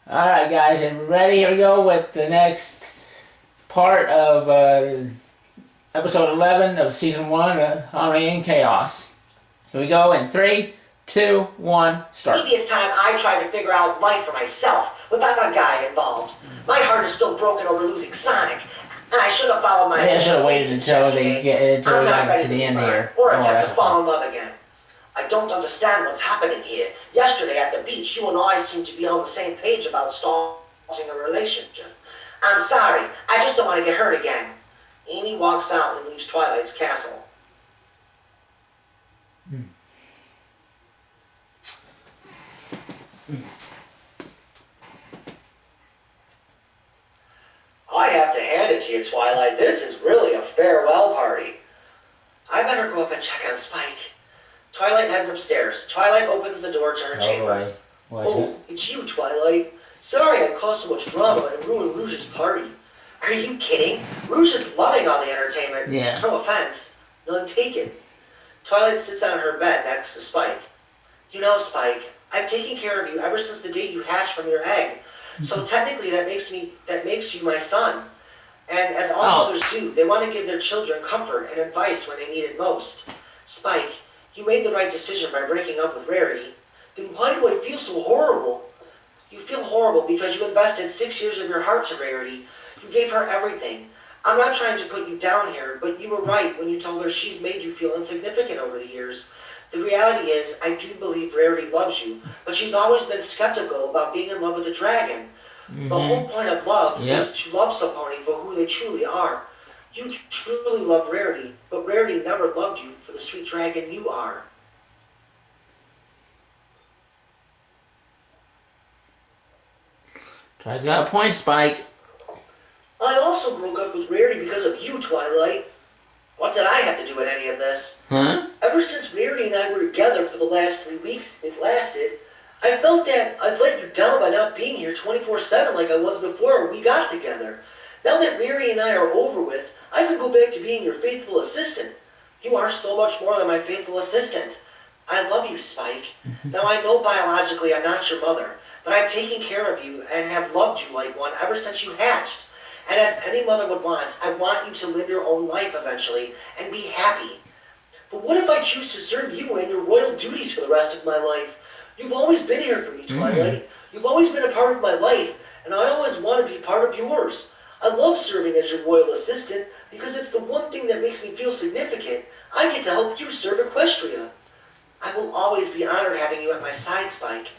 Alright guys, and ready? Here we go with the next part of episode 11 of season 1 of Harmony and Chaos. Here we go in 3, 2, 1, start. Previous time I tried to figure out life for myself without a guy involved. My heart is still broken over losing Sonic, and I should have followed my... I should have waited until we got to the end here. Or attempt to fall in love again. I don't understand what's happening here. Yesterday at the beach, you and I seemed to be on the same page about starting a relationship. I'm sorry, I just don't want to get hurt again. Amy walks out and leaves Twilight's castle. I have to hand it to you, Twilight. This is really a farewell party. I better go up and check on Spike. Twilight heads upstairs. Twilight opens the door to her chamber. It's you, Twilight. Sorry I caused so much drama and ruined Rouge's party. Are you kidding? Rouge is loving all the entertainment. Yeah. No offense. None taken. Twilight sits on her bed next to Spike. You know, Spike, I've taken care of you ever since the day you hatched from your egg. So technically that makes you my son. And as all mothers do, they want to give their children comfort and advice when they need it most. Spike, you made the right decision by breaking up with Rarity. Then why do I feel so horrible? You feel horrible because you invested 6 years of your heart to Rarity. You gave her everything. I'm not trying to put you down here, but you were right when you told her she's made you feel insignificant over the years. The reality is, I do believe Rarity loves you, but she's always been skeptical about being in love with a dragon. The whole point of love is to love somebody for who they truly are. You truly love Rarity, but Rarity never loved you for the sweet dragon you are. Twilight's got a point, Spike. I also broke up with Rarity because of you, Twilight. What did I have to do with any of this? Huh? Ever since Rarity and I were together for the last 3 weeks it lasted, I felt that I'd let you down by not being here 24/7 like I was before we got together. Now that Rarity and I are over with, I could go back to being your faithful assistant. You are so much more than my faithful assistant. I love you, Spike. Now I know biologically I'm not your mother, but I've taken care of you and have loved you like one ever since you hatched. And as any mother would want, I want you to live your own life eventually and be happy. But what if I choose to serve you and your royal duties for the rest of my life? You've always been here for me, Twilight. You've always been a part of my life, and I always want to be part of yours. I love serving as your royal assistant because it's the one thing that makes me feel significant. I get to help you serve Equestria. I will always be honored having you at my side, Spike.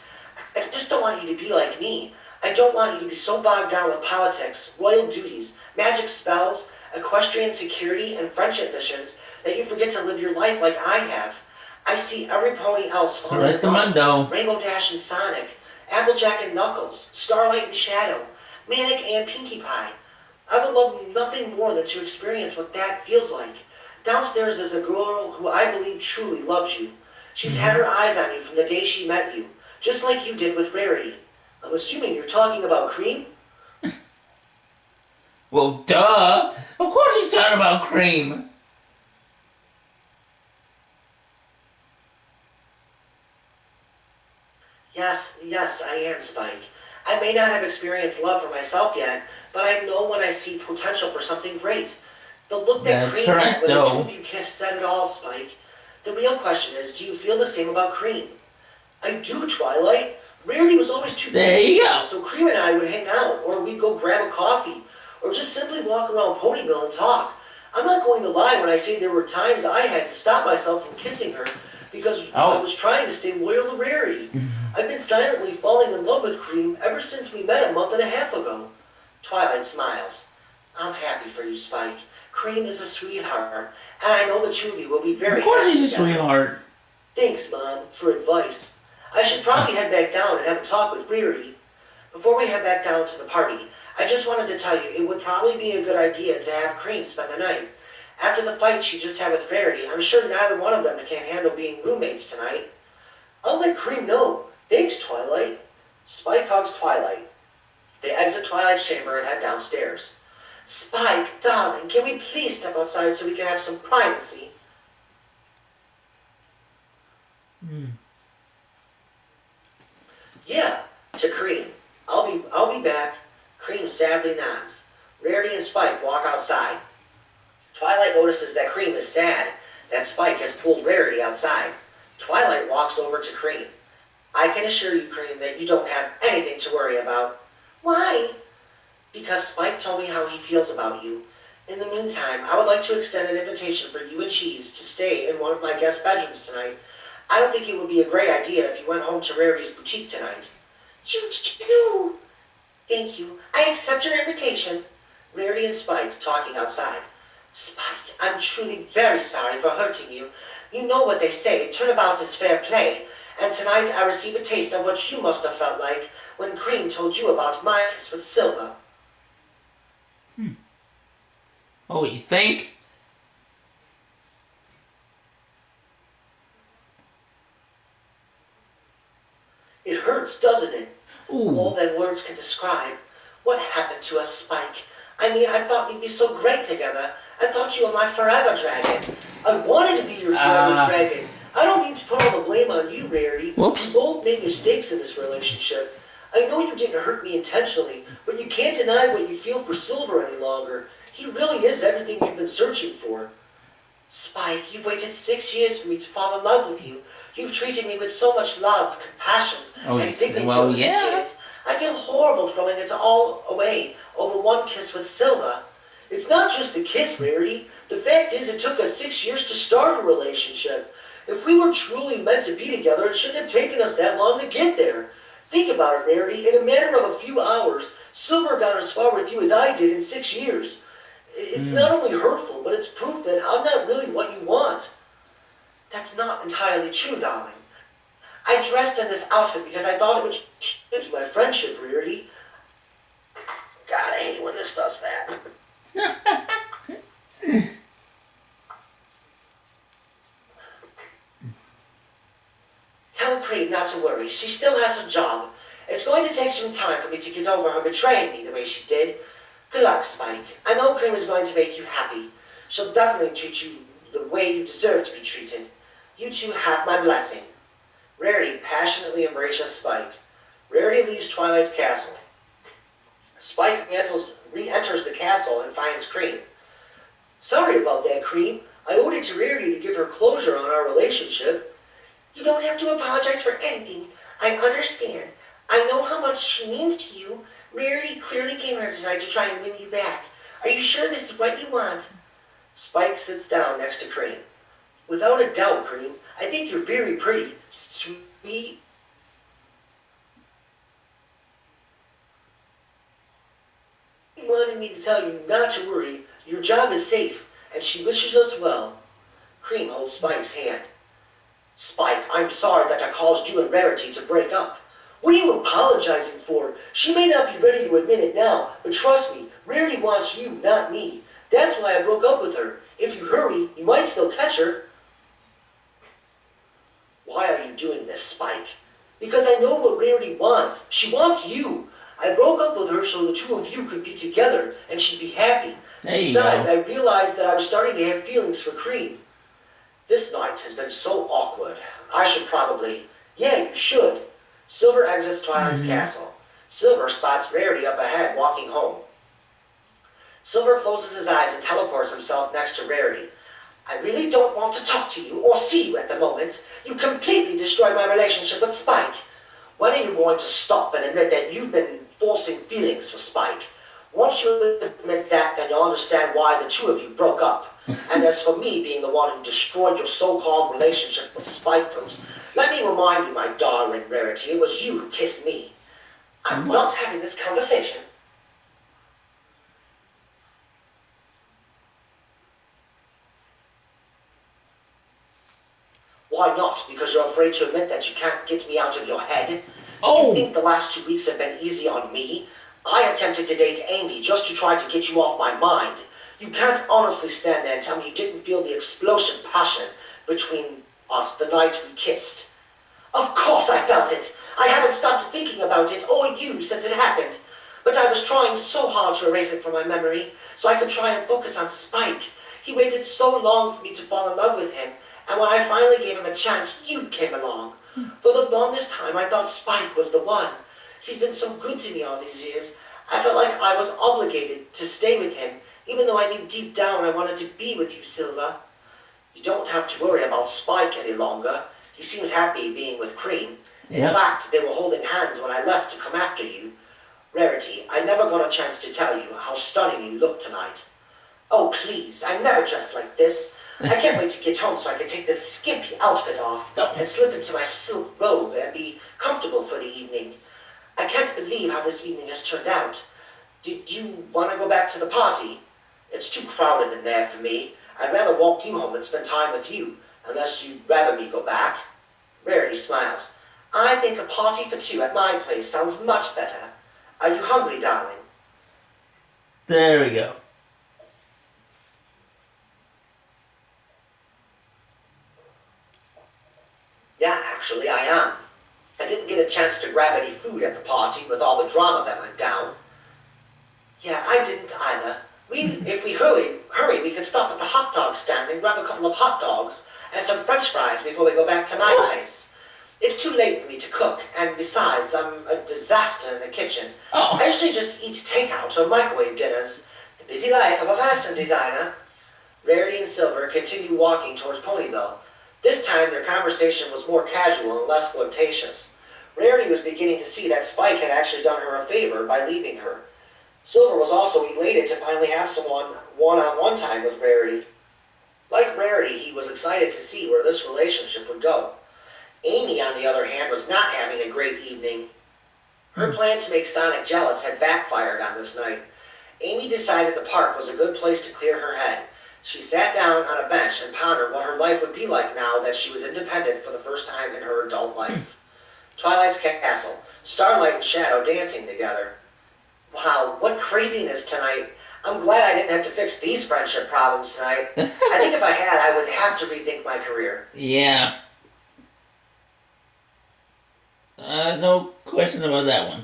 I just don't want you to be like me. I don't want you to be so bogged down with politics, royal duties, magic spells, equestrian security, and friendship missions that you forget to live your life like I have. I see every pony else falling in love. Rainbow Dash and Sonic, Applejack and Knuckles, Starlight and Shadow, Manic and Pinkie Pie. I would love nothing more than to experience what that feels like. Downstairs is a girl who I believe truly loves you. She's had her eyes on you from the day she met you, just like you did with Rarity. I'm assuming you're talking about Cream? Well, duh! Of course he's talking about Cream! Yes, I am, Spike. I may not have experienced love for myself yet, but I know when I see potential for something great. The look that Cream had when the two of you kissed said it all, Spike. The real question is, do you feel the same about Cream? I do, Twilight. Rarity was always too busy, so Cream and I would hang out, or we'd go grab a coffee, or just simply walk around Ponyville and talk. I'm not going to lie when I say there were times I had to stop myself from kissing her because I was trying to stay loyal to Rarity. I've been silently falling in love with Cream ever since we met a month and a half ago. Twilight smiles. I'm happy for you, Spike. Cream is a sweetheart, and I know the two of you will be very happy. Of course he's a sweetheart. Thanks, Mom, for advice. I should probably head back down and have a talk with Rarity. Before we head back down to the party, I just wanted to tell you it would probably be a good idea to have Cream spend the night. After the fight she just had with Rarity, I'm sure neither one of them can handle being roommates tonight. I'll let Cream know. Thanks, Twilight. Spike hugs Twilight. They exit Twilight's chamber and head downstairs. Spike, darling, can we please step outside so we can have some privacy? Yeah, to Cream. I'll sadly nods. Rarity and Spike walk outside. Twilight notices that Cream is sad that Spike has pulled Rarity outside. Twilight walks over to Cream. I can assure you, Cream, that you don't have anything to worry about. Why? Because Spike told me how he feels about you. In the meantime, I would like to extend an invitation for you and Cheese to stay in one of my guest bedrooms tonight. I don't think it would be a great idea if you went home to Rarity's boutique tonight. Choo-choo! Thank you. I accept your invitation. Rarity and Spike talking outside. Spike, I'm truly very sorry for hurting you. You know what they say, turnabout is fair play. And tonight I receive a taste of what you must have felt like when Cream told you about my kiss with Silva. Oh, you think? It hurts, doesn't it? Ooh. More than words can describe. What happened to us, Spike? I mean, I thought we'd be so great together. I thought you were my forever dragon. I wanted to be your forever dragon. I don't mean to put all the blame on you, Rarity. Whoops. We both made mistakes in this relationship. I know you didn't hurt me intentionally, but you can't deny what you feel for Silver any longer. He really is everything you've been searching for. Spike, you've waited 6 years for me to fall in love with you. You've treated me with so much love, compassion, and dignity over these years. I feel horrible throwing it all away over one kiss with Silva. It's not just the kiss, Rarity. The fact is it took us 6 years to start a relationship. If we were truly meant to be together, it shouldn't have taken us that long to get there. Think about it, Rarity. In a matter of a few hours, Silver got as far with you as I did in 6 years. It's not only hurtful, but it's proof that I'm not really what you want. That's not entirely true, darling. I dressed in this outfit because I thought it would change my friendship, Rarity. God, I hate when this does that. Tell Cream not to worry. She still has her job. It's going to take some time for me to get over her betraying me the way she did. Good luck, Spike. I know Cream is going to make you happy. She'll definitely treat you the way you deserve to be treated. You two have my blessing. Rarity passionately embraces Spike. Rarity leaves Twilight's castle. Spike re-enters the castle and finds Cream. Sorry about that, Cream. I owed it to Rarity to give her closure on our relationship. You don't have to apologize for anything. I understand. I know how much she means to you. Rarity clearly came here tonight to try and win you back. Are you sure this is what you want? Spike sits down next to Cream. Without a doubt, Cream. I think you're very pretty, sweet. She wanted me to tell you not to worry. Your job is safe, and she wishes us well. Cream holds Spike's hand. Spike, I'm sorry that I caused you and Rarity to break up. What are you apologizing for? She may not be ready to admit it now, but trust me, Rarity wants you, not me. That's why I broke up with her. If you hurry, you might still catch her. Why are you doing this, Spike? Because I know what Rarity wants. She wants you. I broke up with her so the two of you could be together and she'd be happy. Besides, I realized that I was starting to have feelings for Cream. This night has been so awkward. I should probably... Yeah, you should. Silver exits Twilight's castle. Silver spots Rarity up ahead, walking home. Silver closes his eyes and teleports himself next to Rarity. I really don't want to talk to you or see you at the moment. You completely destroyed my relationship with Spike. When are you going to stop and admit that you've been forcing feelings for Spike? Once you admit that, then you'll understand why the two of you broke up. And as for me being the one who destroyed your so-called relationship with Spike Ghost, let me remind you, my darling Rarity, it was you who kissed me. I'm not having this conversation. Why not? Because you're afraid to admit that you can't get me out of your head? Oh! You think the last 2 weeks have been easy on me? I attempted to date Amy just to try to get you off my mind. You can't honestly stand there and tell me you didn't feel the explosive passion between us the night we kissed. Of course I felt it. I haven't stopped thinking about it or you since it happened. But I was trying so hard to erase it from my memory so I could try and focus on Spike. He waited so long for me to fall in love with him, and when I finally gave him a chance, you came along. For the longest time I thought Spike was the one. He's been so good to me all these years. I felt like I was obligated to stay with him, even though I knew deep down I wanted to be with you, Silva. You don't have to worry about Spike any longer. He seems happy being with Cream. In fact, they were holding hands when I left to come after you. Rarity, I never got a chance to tell you how stunning you look tonight. Oh, please, I never dressed like this. I can't wait to get home so I can take this skimpy outfit off and slip into my silk robe and be comfortable for the evening. I can't believe how this evening has turned out. Did you want to go back to the party? It's too crowded in there for me. I'd rather walk you home and spend time with you, unless you'd rather me go back. Rarity smiles. I think a party for two at my place sounds much better. Are you hungry, darling? There we go. Yeah, actually, I am. I didn't get a chance to grab any food at the party with all the drama that went down. Yeah, I didn't either. If we hurry, we could stop at the hot dog stand and grab a couple of hot dogs and some french fries before we go back to my place. It's too late for me to cook, and besides, I'm a disaster in the kitchen. I usually just eat takeout or microwave dinners. The busy life of a fashion designer. Rarity and Silver continue walking towards Ponyville. This time, their conversation was more casual and less flirtatious. Rarity was beginning to see that Spike had actually done her a favor by leaving her. Silver was also elated to finally have someone one-on-one time with Rarity. Like Rarity, he was excited to see where this relationship would go. Amy, on the other hand, was not having a great evening. Her plan to make Sonic jealous had backfired on this night. Amy decided the park was a good place to clear her head. She sat down on a bench and pondered what her life would be like now that she was independent for the first time in her adult life. Twilight's castle, Starlight and Shadow dancing together. Wow, what craziness tonight. I'm glad I didn't have to fix these friendship problems tonight. I think if I had, I would have to rethink my career. Yeah. No question about that one.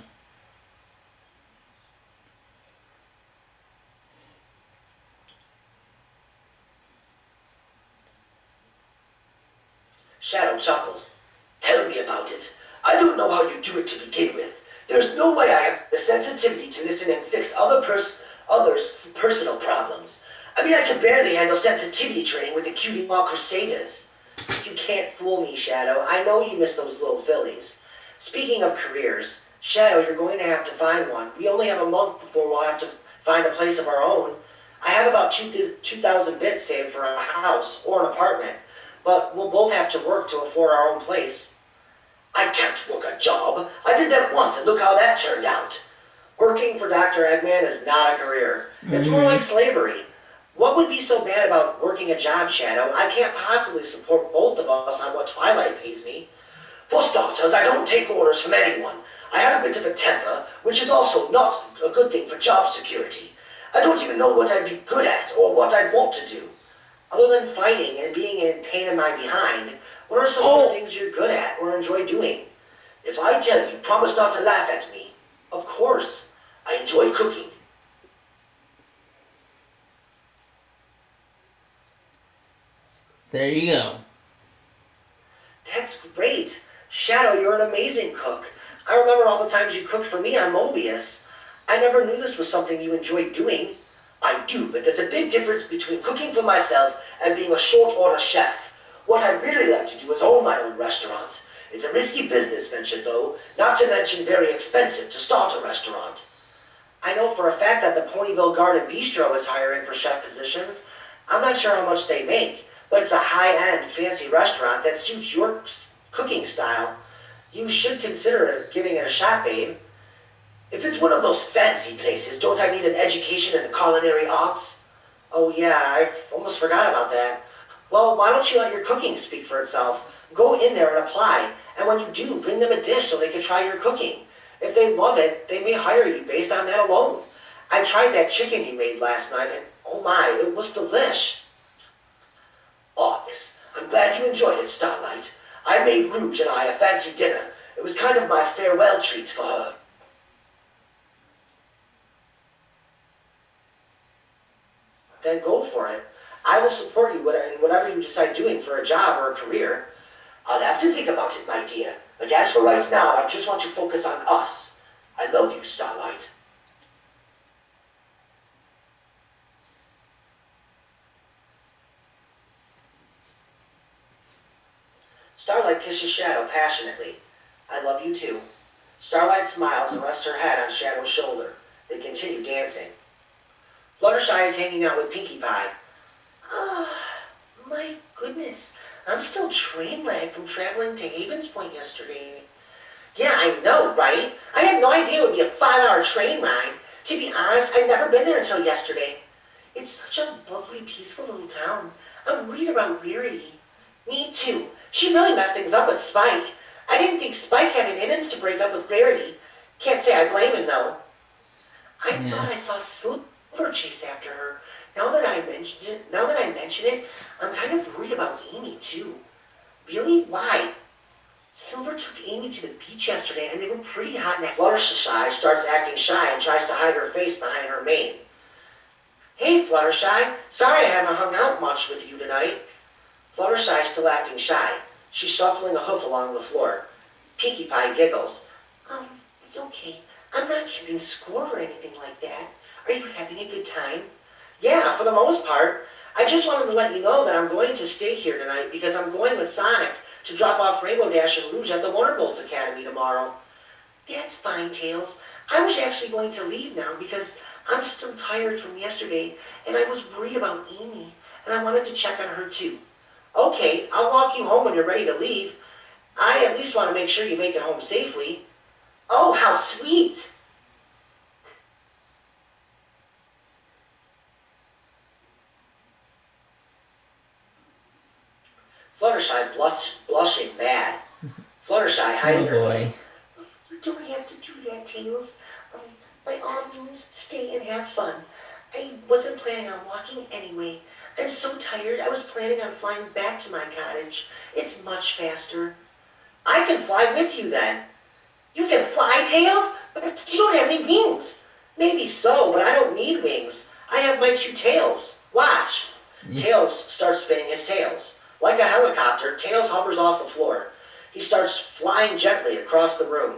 Shadow chuckles. Tell me about it. I don't know how you do it to begin with. There's no way I have the sensitivity to listen and fix others' personal problems. I mean, I can barely handle sensitivity training with the cutie mark crusaders. You can't fool me, Shadow. I know you miss those little fillies. Speaking of careers, Shadow, you're going to have to find one. We only have a month before we'll have to find a place of our own. I have about 2,000 bits saved for a house or an apartment, but we'll both have to work to afford our own place. I can't work a job. I did that once and look how that turned out. Working for Dr. Eggman is not a career. It's more like slavery. What would be so bad about working a job, Shadow? I can't possibly support both of us on what Twilight pays me. For starters, I don't take orders from anyone. I have a bit of a temper, which is also not a good thing for job security. I don't even know what I'd be good at or what I'd want to do. Other than fighting and being a pain in my behind, what are some other things you're good at or enjoy doing? If I tell you, promise not to laugh at me. Of course, I enjoy cooking. There you go. That's great. Shadow, you're an amazing cook. I remember all the times you cooked for me on Mobius. I never knew this was something you enjoyed doing. I do, but there's a big difference between cooking for myself and being a short-order chef. What I'd really like to do is own my own restaurant. It's a risky business venture, though, not to mention very expensive to start a restaurant. I know for a fact that the Ponyville Garden Bistro is hiring for chef positions. I'm not sure how much they make, but it's a high-end, fancy restaurant that suits your cooking style. You should consider giving it a shot, babe. If it's one of those fancy places, don't I need an education in the culinary arts? Oh yeah, I almost forgot about that. Well, why don't you let your cooking speak for itself? Go in there and apply, and when you do, bring them a dish so they can try your cooking. If they love it, they may hire you based on that alone. I tried that chicken you made last night, and oh my, it was delish. Oh, I'm glad you enjoyed it, Starlight. I made Rouge and I a fancy dinner. It was kind of my farewell treat for her. Then go for it. I will support you in whatever you decide doing for a job or a career. I'll have to think about it, my dear. But as for right now, I just want to focus on us. I love you, Starlight. Starlight kisses Shadow passionately. I love you too. Starlight smiles and rests her head on Shadow's shoulder. They continue dancing. Fluttershy is hanging out with Pinkie Pie. Ah, my goodness. I'm still train lag from traveling to Havens Point yesterday. Yeah, I know, right? I had no idea it would be a 5-hour train ride. To be honest, I'd never been there until yesterday. It's such a lovely, peaceful little town. I'm worried about Rarity. Me too. She really messed things up with Spike. I didn't think Spike had it in him to break up with Rarity. Can't say I blame him, though. I thought I saw Silver chase after her. Now that I mention it, I'm kind of worried about Amy, too. Really? Why? Silver took Amy to the beach yesterday, and they were pretty hot. And Fluttershy starts acting shy and tries to hide her face behind her mane. Hey, Fluttershy. Sorry I haven't hung out much with you tonight. Fluttershy's still acting shy. She's shuffling a hoof along the floor. Pinkie Pie giggles. It's okay. I'm not keeping score or anything like that. Are you having a good time? Yeah, for the most part. I just wanted to let you know that I'm going to stay here tonight because I'm going with Sonic to drop off Rainbow Dash and Rouge at the Wonderbolts Academy tomorrow. That's fine, Tails. I was actually going to leave now because I'm still tired from yesterday and I was worried about Amy and I wanted to check on her too. Okay, I'll walk you home when you're ready to leave. I at least want to make sure you make it home safely. Oh, how sweet! Fluttershy blushing bad. Fluttershy hiding her face. You don't have to do that, Tails. By all means, stay and have fun. I wasn't planning on walking anyway. I'm so tired, I was planning on flying back to my cottage. It's much faster. I can fly with you then. You can fly, Tails? But you don't have any wings. Maybe so, but I don't need wings. I have my 2 tails. Watch. Tails starts spinning his tails. Like a helicopter, Tails hovers off the floor. He starts flying gently across the room.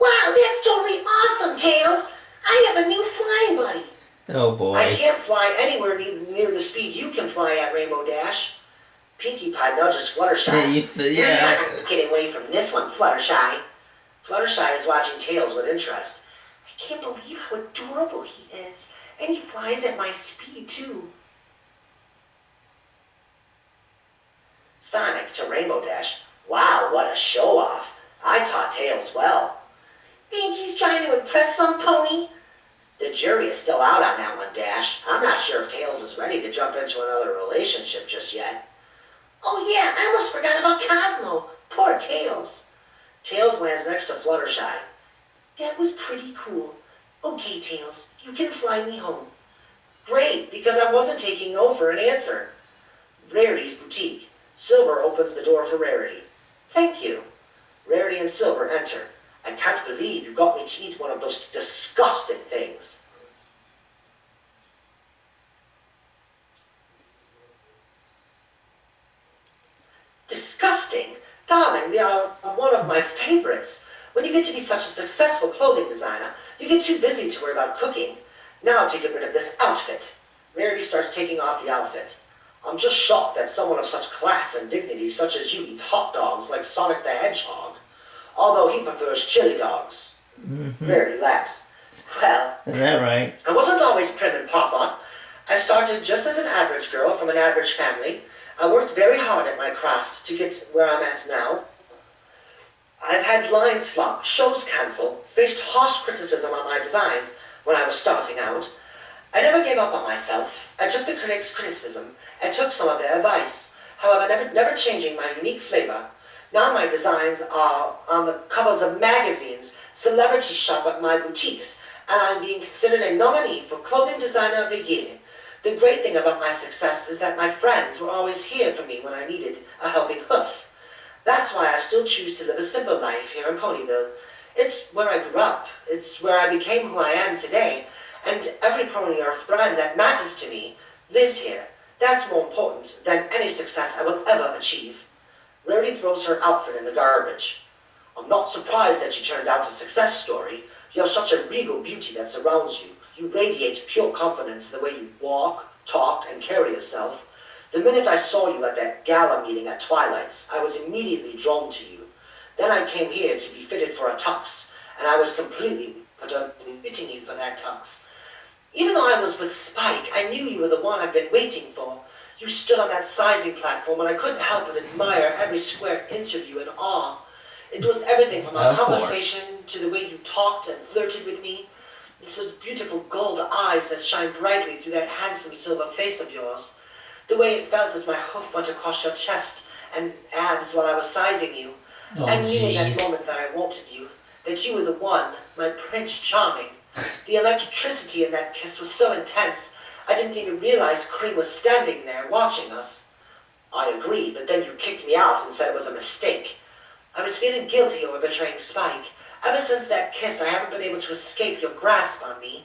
Wow, that's totally awesome, Tails! I have a new flying buddy. Oh boy. I can't fly anywhere near the speed you can fly at, Rainbow Dash. Pinkie Pie nudges Fluttershy. You're not getting away from this one, Fluttershy. Fluttershy is watching Tails with interest. I can't believe how adorable he is. And he flies at my speed, too. Sonic to Rainbow Dash. Wow, what a show-off. I taught Tails well. Think he's trying to impress some pony? The jury is still out on that one, Dash. I'm not sure if Tails is ready to jump into another relationship just yet. Oh yeah, I almost forgot about Cosmo. Poor Tails. Tails lands next to Fluttershy. That was pretty cool. Okay, Tails, you can fly me home. Great, because I wasn't taking no for an answer. Rarity's boutique. Silver opens the door for Rarity. Thank you. Rarity and Silver enter. I can't believe you got me to eat one of those disgusting things. Disgusting? Darling, they are one of my favorites. When you get to be such a successful clothing designer, you get too busy to worry about cooking. Now to get rid of this outfit. Rarity starts taking off the outfit. I'm just shocked that someone of such class and dignity such as you eats hot dogs like Sonic the Hedgehog. Although he prefers chili dogs. Rarity laughs. Well, is that right? I wasn't always prim and proper. I started just as an average girl from an average family. I worked very hard at my craft to get where I'm at now. I've had lines flop, shows cancelled, faced harsh criticism on my designs when I was starting out. I never gave up on myself. I took the critics' criticism and took some of their advice, however, never changing my unique flavor. Now my designs are on the covers of magazines, celebrities shop at my boutiques, and I'm being considered a nominee for Clothing Designer of the Year. The great thing about my success is that my friends were always here for me when I needed a helping hoof. That's why I still choose to live a simple life here in Ponyville. It's where I grew up. It's where I became who I am today. And every pony or friend that matters to me lives here. That's more important than any success I will ever achieve. Rarity throws her outfit in the garbage. I'm not surprised that you turned out a success story. You have such a regal beauty that surrounds you. You radiate pure confidence in the way you walk, talk, and carry yourself. The minute I saw you at that gala meeting at Twilight's, I was immediately drawn to you. Then I came here to be fitted for a tux, and I was completely fitting you for that tux. Even though I was with Spike, I knew you were the one I've been waiting for. You stood on that sizing platform, and I couldn't help but admire every square inch of you in awe. It was everything from our conversation to the way you talked and flirted with me. It's those beautiful gold eyes that shine brightly through that handsome silver face of yours. The way it felt as my hoof went across your chest and abs while I was sizing you. I knew in that moment that I wanted you, that you were the one, my Prince Charming. The electricity in that kiss was so intense, I didn't even realize Cream was standing there watching us. I agreed, but then you kicked me out and said it was a mistake. I was feeling guilty over betraying Spike. Ever since that kiss, I haven't been able to escape your grasp on me.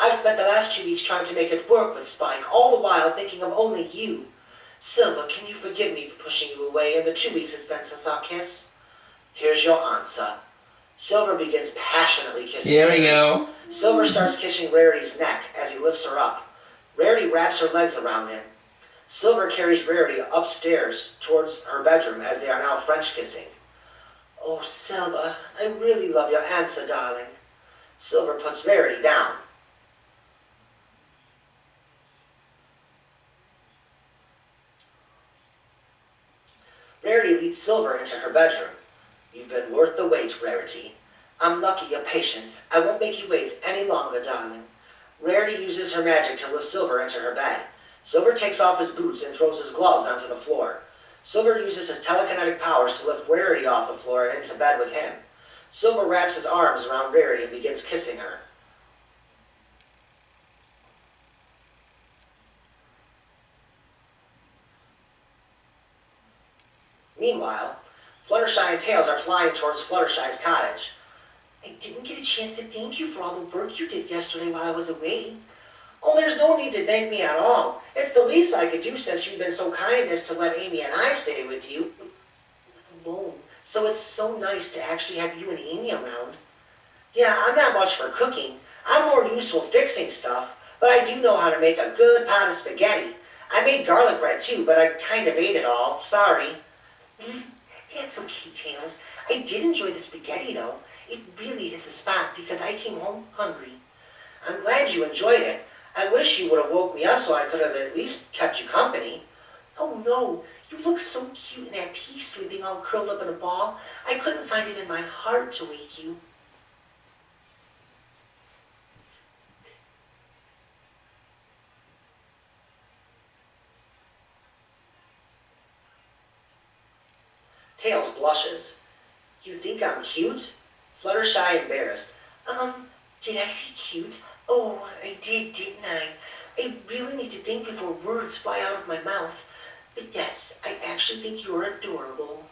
I've spent the last 2 weeks trying to make it work with Spike, all the while thinking of only you. Silver, can you forgive me for pushing you away in the 2 weeks it's been since our kiss? Here's your answer. Silver begins passionately kissing Here we go. Silver starts kissing Rarity's neck as he lifts her up. Rarity wraps her legs around him. Silver carries Rarity upstairs towards her bedroom as they are now French kissing. Oh, Silver, I really love your answer, darling. Silver puts Rarity down. Rarity leads Silver into her bedroom. You've been worth the wait, Rarity. I'm lucky you're patient. I won't make you wait any longer, darling. Rarity uses her magic to lift Silver into her bed. Silver takes off his boots and throws his gloves onto the floor. Silver uses his telekinetic powers to lift Rarity off the floor and into bed with him. Silver wraps his arms around Rarity and begins kissing her. Meanwhile, Fluttershy and Tails are flying towards Fluttershy's cottage. I didn't get a chance to thank you for all the work you did yesterday while I was away. Oh, there's no need to thank me at all. It's the least I could do since you've been so kind as to let Amy and I stay with you alone. So it's so nice to actually have you and Amy around. Yeah, I'm not much for cooking. I'm more useful fixing stuff, but I do know how to make a good pot of spaghetti. I made garlic bread too, but I kind of ate it all. Sorry. That's okay, Tails. I did enjoy the spaghetti, though. It really hit the spot because I came home hungry. I'm glad you enjoyed it. I wish you would have woke me up so I could have at least kept you company. Oh, no. You look so cute and at peace sleeping all curled up in a ball. I couldn't find it in my heart to wake you. Tails blushes. You think I'm cute? Fluttershy embarrassed. Did I say cute? Oh, I did, didn't I? I really need to think before words fly out of my mouth. But yes, I actually think you're adorable.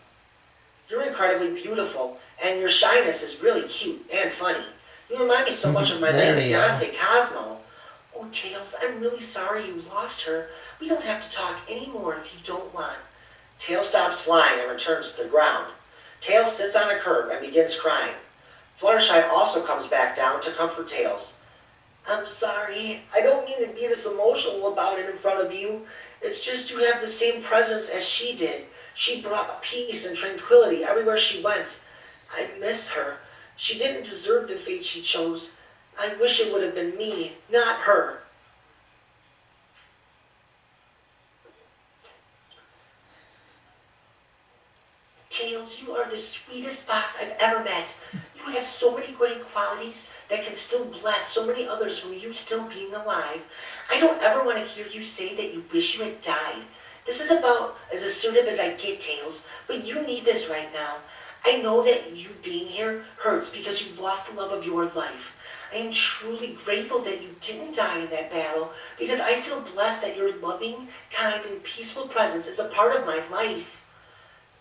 You're incredibly beautiful, and your shyness is really cute and funny. You remind me so much of my late fiancée, Cosmo. Oh, Tails, I'm really sorry you lost her. We don't have to talk anymore if you don't want. Tails stops flying and returns to the ground. Tails sits on a curb and begins crying. Fluttershy also comes back down to comfort Tails. I'm sorry. I don't mean to be this emotional about it in front of you. It's just you have the same presence as she did. She brought peace and tranquility everywhere she went. I miss her. She didn't deserve the fate she chose. I wish it would have been me, not her. Tails, you are the sweetest fox I've ever met. You have so many great qualities that can still bless so many others from you still being alive. I don't ever want to hear you say that you wish you had died. This is about as assertive as I get, Tails, but you need this right now. I know that you being here hurts because you lost the love of your life. I am truly grateful that you didn't die in that battle because I feel blessed that your loving, kind, and peaceful presence is a part of my life.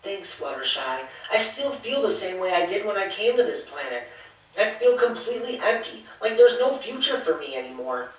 Thanks, Fluttershy. I still feel the same way I did when I came to this planet. I feel completely empty, like there's no future for me anymore.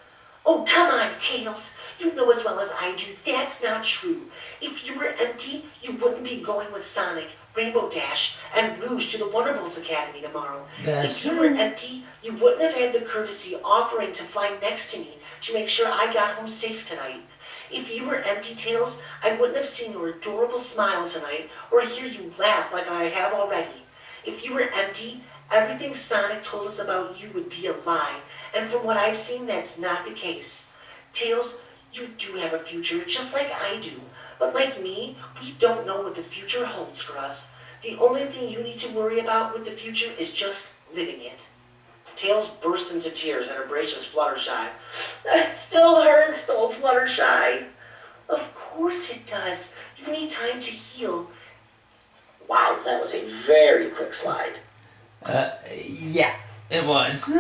Oh, come on, Tails. You know as well as I do that's not true. If you were empty, you wouldn't be going with Sonic, Rainbow Dash, and Rouge to the Wonderbolts Academy tomorrow. That's If you were true. empty, you wouldn't have had the courtesy offering to fly next to me to make sure I got home safe tonight. If you were empty, Tails, I wouldn't have seen your adorable smile tonight or hear you laugh like I have already. If you were empty, everything Sonic told us about you would be a lie, and from what I've seen, that's not the case. Tails, you do have a future, just like I do. But like me, we don't know what the future holds for us. The only thing you need to worry about with the future is just living it. Tails bursts into tears and embraces Fluttershy. It still hurts though, Fluttershy. Of course it does. You need time to heal. Wow, that was a very quick slide. Yeah, it was.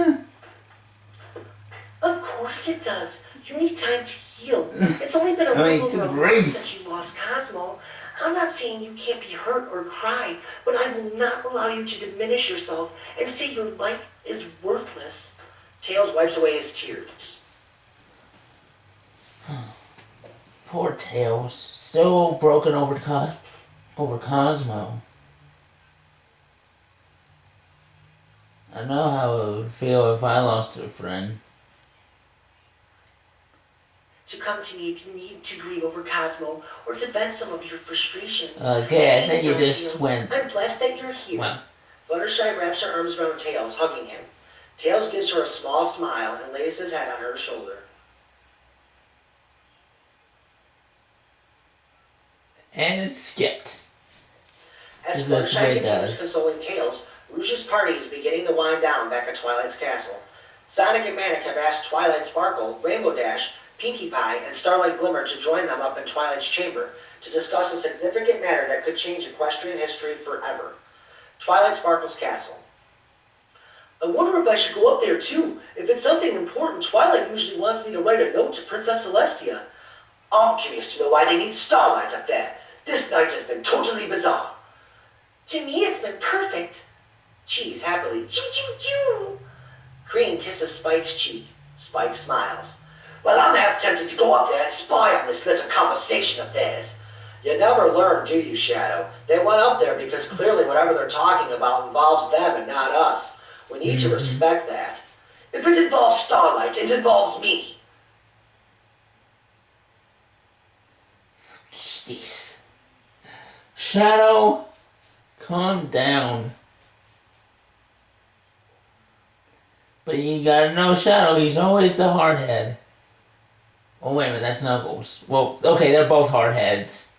Of course it does. You need time to heal. It's only been a little over a month since you lost Cosmo. I'm not saying you can't be hurt or cry, but I will not allow you to diminish yourself and say your life is worthless. Tails wipes away his tears. Poor Tails. So broken over Cosmo. I know how it would feel if I lost a friend. To come to me if you need to grieve over Cosmo or to vent some of your frustrations. Okay, I think you just Tails. went. I'm blessed that you're here. Well. Fluttershy wraps her arms around Tails, hugging him. Tails gives her a small smile and lays his head on her shoulder. And it skipped. As That's the Fluttershy way it continues does. consoling Tails, Rouge's party is beginning to wind down back at Twilight's castle. Sonic and Manic have asked Twilight Sparkle, Rainbow Dash, Pinkie Pie, and Starlight Glimmer to join them up in Twilight's chamber to discuss a significant matter that could change equestrian history forever. Twilight Sparkle's castle. I wonder if I should go up there too. If it's something important, Twilight usually wants me to write a note to Princess Celestia. I'm curious to know why they need Starlight up there. This night has been totally bizarre. To me, it's been perfect. Cheese happily. Choo choo choo. Cream kisses Spike's cheek. Spike smiles. Well, I'm half tempted to go up there and spy on this little conversation of theirs. You never learn, do you, Shadow? They went up there because clearly whatever they're talking about involves them and not us. We need to respect that. If it involves Starlight, it involves me. Jeez. Shadow, calm down. But you gotta know Shadow, he's always the hardhead. Oh, wait a minute, that's Knuckles. Well, okay, they're both hardheads.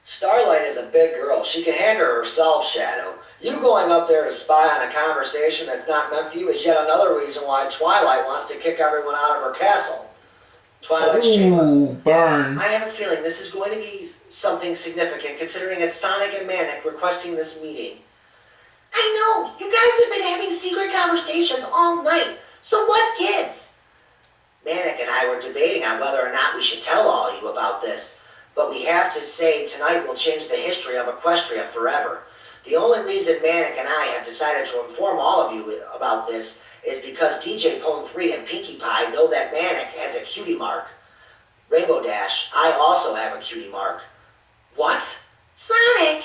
Starlight is a big girl. She can handle herself, Shadow. You going up there to spy on a conversation that's not meant for you is yet another reason why Twilight wants to kick everyone out of her castle. Twilight's chamber. Ooh, burn. I have a feeling this is going to be something significant, considering it's Sonic and Manic requesting this meeting. I know! You guys have been having secret conversations all night, so what gives? Manic and I were debating on whether or not we should tell all you about this, but we have to say tonight will change the history of Equestria forever. The only reason Manic and I have decided to inform all of you about this is because DJ Pone 3 and Pinkie Pie know that Manic has a cutie mark. Rainbow Dash, I also have a cutie mark. What? Sonic!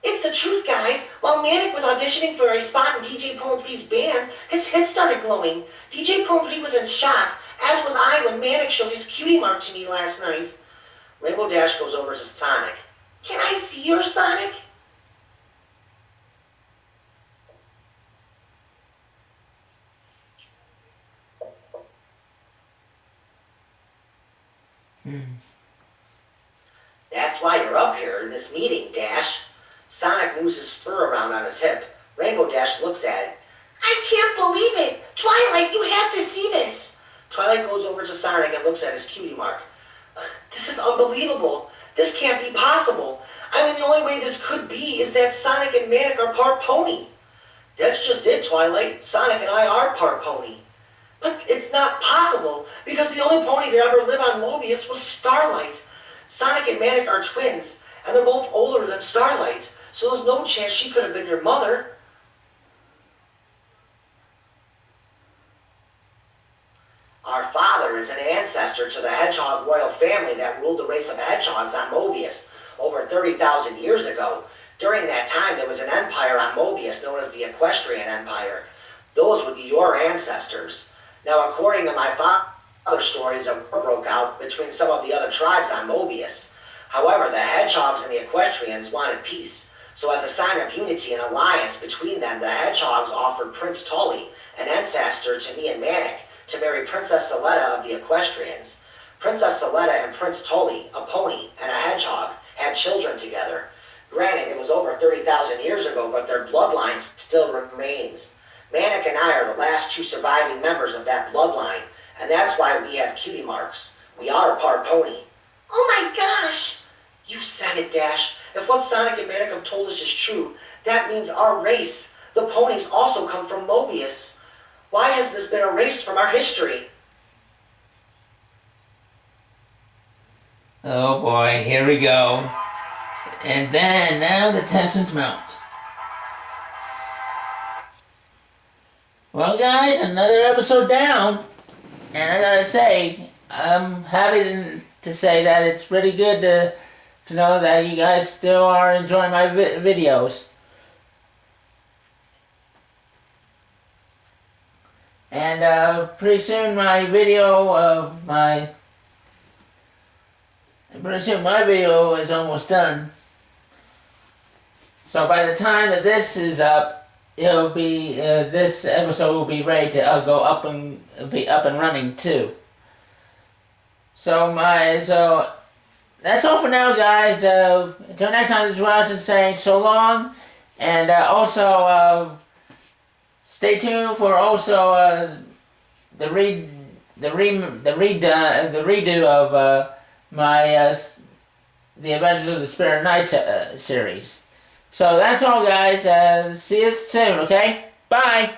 It's the truth, guys. While Manic was auditioning for a spot in DJ Pone 3's band, his hips started glowing. DJ Pone 3 was in shock, as was I when Manic showed his cutie mark to me last night. Rainbow Dash goes over to Sonic. Can I see your Sonic? That's why you're up here in this meeting, Dash. Sonic moves his fur around on his hip. Rainbow Dash looks at it. I can't believe it! Twilight, you have to see this! Twilight goes over to Sonic and looks at his cutie mark. This is unbelievable. This can't be possible. I mean, the only way this could be is that Sonic and Manic are part pony. That's just it, Twilight. Sonic and I are part pony. But it's not possible, because the only pony to ever live on Mobius was Starlight. Sonic and Manic are twins, and they're both older than Starlight, so there's no chance she could have been your mother. Our father is an ancestor to the hedgehog royal family that ruled the race of hedgehogs on Mobius over 30,000 years ago. During that time, there was an empire on Mobius known as the Equestrian Empire. Those would be your ancestors. Now, according to my father's stories, a war broke out between some of the other tribes on Mobius. However, the hedgehogs and the equestrians wanted peace. So as a sign of unity and alliance between them, the hedgehogs offered Prince Tully, an ancestor to me and Manic, to marry Princess Saletta of the equestrians. Princess Saletta and Prince Tully, a pony and a hedgehog, had children together. Granted, it was over 30,000 years ago, but their bloodline still remains. Manic and I are the last two surviving members of that bloodline, and that's why we have cutie marks. We are a part pony. Oh my gosh! You said it, Dash. If what Sonic and Manic have told us is true, that means our race, the ponies, also come from Mobius. Why has this been erased from our history? Oh boy, here we go. And then, now the tensions mount. Well guys, another episode down. And I gotta say, I'm happy to say that it's really good to know that you guys still are enjoying my videos. And pretty soon my video is almost done. So by the time that this is up, it'll be this episode will be ready to go up and be up and running too. So that's all for now, guys. Until next time, this is Watson saying so long, and also stay tuned for also the redo of my the Adventures of the Spirit Night series. So that's all, guys. See you soon. Okay. Bye.